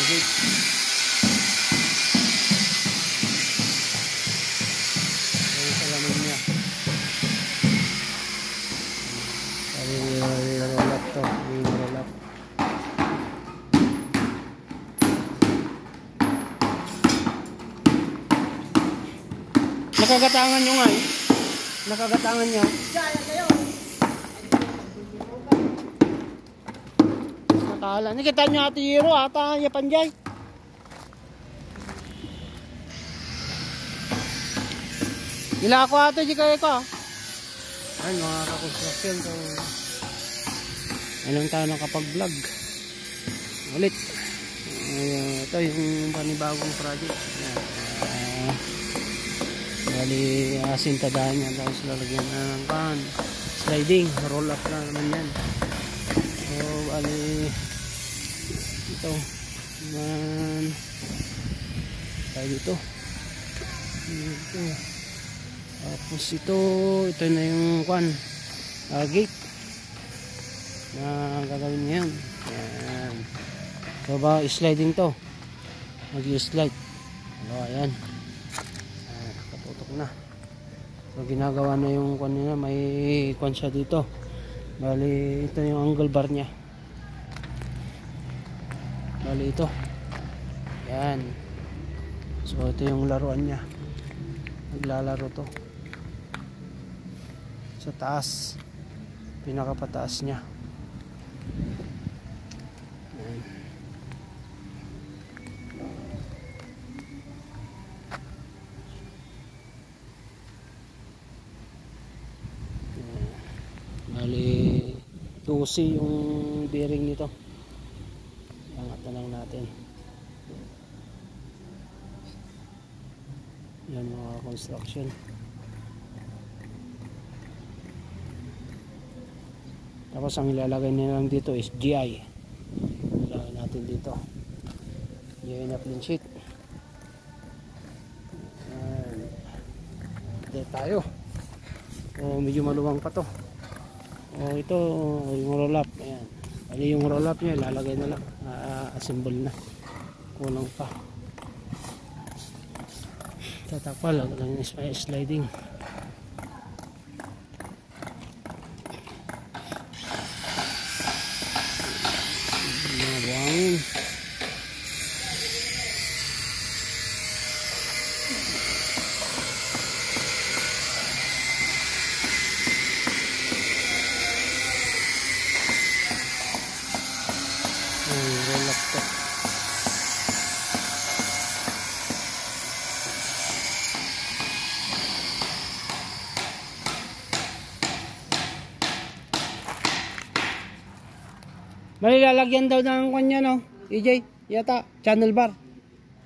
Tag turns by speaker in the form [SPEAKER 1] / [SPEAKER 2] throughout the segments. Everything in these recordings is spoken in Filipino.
[SPEAKER 1] gate. Yung salamin niya. Roll up to. Yung roll up. Nakagatangan nyo nga eh. Nakagatangan nyo. Nakala. Nakita nyo Ate Hiro ata yapanjay. Ila ako ate di kayo ko. Ay mga kakonstruksyon. So, ilang tayo nakapag-vlog. Ulit. Ito yung panibagong project. Bali asintadahan niya tapos lalagyan ng pan sliding roll up na naman yan. So bali ito man tayo dito tapos ito na yung pan gate na gagawin ngayon. Yan. So ba sliding to mag-slide ayan na. So ginagawa na yung kwan niya, may kwan siya dito. Bali ito yung angle bar niya. Bali ito. Yan. So ito yung laruan niya. Naglalaro to. Sa taas. Pinakapataas niya. Yan. Bali 2C yung bearing nito. Angat na lang natin. Yan mga construction. Tapos ang ilalagay nila lang dito is GI. Ilalagay natin dito GI na plain sheet. Dito tayo. Medyo maluwang pa to. Ito yung roll up. Ayan. Bali yung roll up niya ilalagay na lang. Assemble na. Kulang pa. Tatakpal lang ng sliding. Mga buhangin. Roll up to. Malilalagyan daw ng kanya no EJ yata channel bar.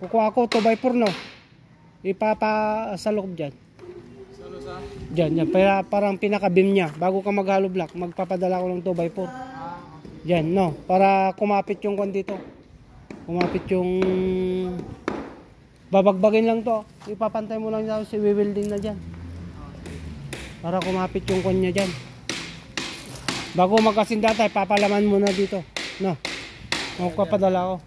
[SPEAKER 1] Kukuha ako 2x4 no. Ipapa sa loob dyan. Dyan parang pinaka beam nya. Bago ka maghalo block magpapadala ko ng 2x4 dyan no. Para kumapit yung kwan dito. Kumapit yung babagbagin lang to. Ipapantay mo lang daw si welding na dyan. Para kumapit yung kwan nya dyan. Bago magkasinda tayo, papalaman muna dito. No? Magpapadala ko.